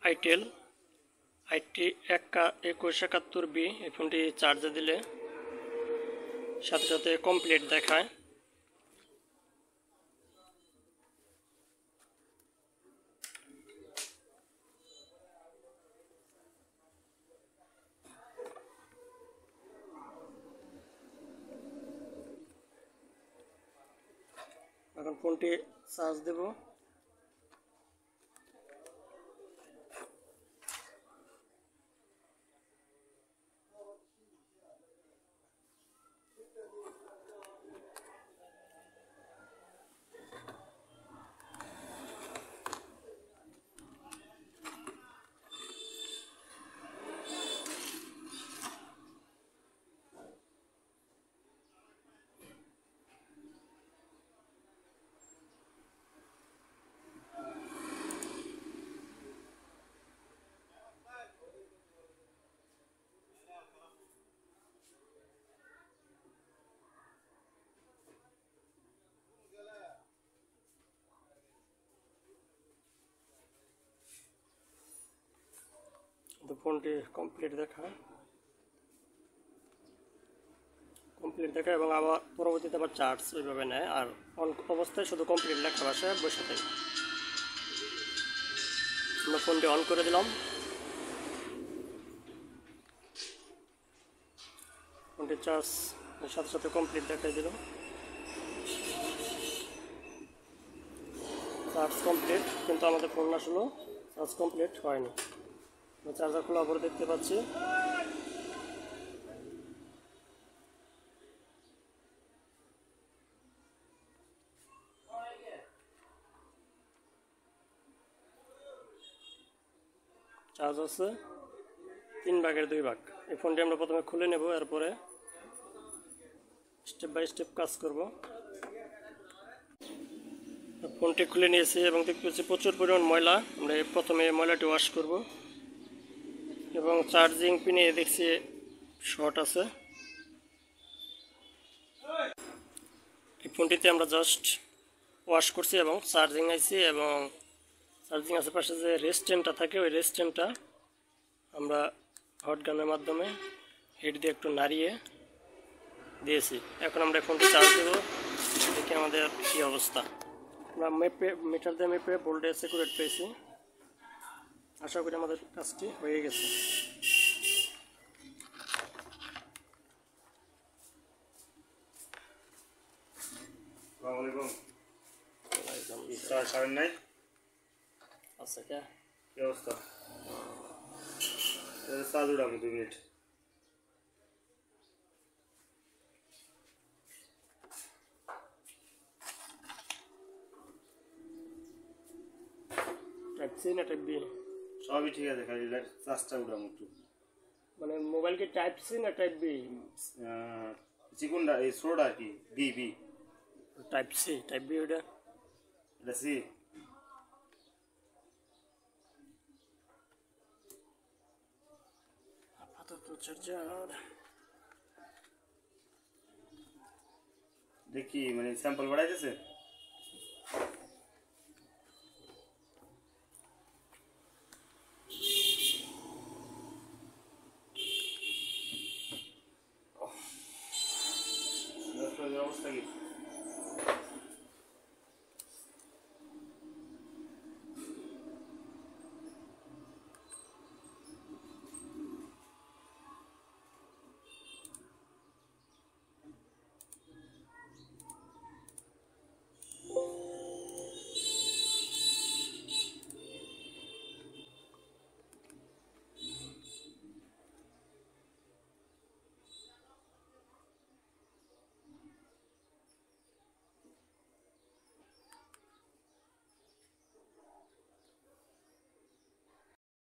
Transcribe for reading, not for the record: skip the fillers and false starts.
Itel IT2171B। এই ফোনটি চার্জে দিলে সাথে সাথে কমপ্লিট দেখায়। এখন ফোনটি চার্জ দেব। তো ফোনটি কমপ্লিট দেখায় এবং আবার পরবর্তীতে আবার চার্জ ওইভাবে নেয়। আর অন অবস্থায় শুধু কমপ্লিট লেখা বাসায় বসে থাকে। আমরা ফোনটি অন করে দিলাম। ফোনটি চার্জ সাথে সাথে কমপ্লিট দেখাই দিল। চার্জ কমপ্লিট, কিন্তু আমাদের ফোন আসলে চার্জ কমপ্লিট হয়নি। চার্জার খোলা আবার দেখতে পাচ্ছি। চার্জ আছে 3/2 এই ফোনটি আমরা প্রথমে খুলে নেব, এরপরে স্টেপ বাই স্টেপ কাজ করব। ফোনটি খুলে নিয়েছি এবং দেখতে পাচ্ছি প্রচুর পরিমাণ ময়লা। আমরা প্রথমে ময়লাটি ওয়াশ করব এবং চার্জিং পিনে দেখছি শর্ট আছে। এই ফোনটিতে আমরা জাস্ট ওয়াশ করছি এবং চার্জিং আইছি, এবং চার্জিং আশেপাশে যে রেস্টেন্টটা থাকে ওই রেস্টেন্টটা আমরা হট গানের মাধ্যমে হিট দিয়ে একটু নাড়িয়ে দিয়েছি। এখন আমরা ফোনটি চার্জ দেবো, দেখি আমাদের কী অবস্থা। আমরা মিটার দিয়ে মেপে ভোল্টেজ অ্যাকুরেট পেয়েছি। আশা করি আমাদের কাজটি হয়ে গেছে। আচ্ছা, কি অবস্থা? চালু রাখো 2 মিনিট। টাইপ সি না টাইপ বি? সবই ঠিক আছে, খালি চার্জটা উঠাম একটু। মানে মোবাইল কি টাইপ সি না টাইপ বি? চিকুনটা এই ছোটটা কি B B? Type C, type B ওটা? এটা সি। আপাতত চার্জার দেখি মানে স্যাম্পল বাড়াইতেছে।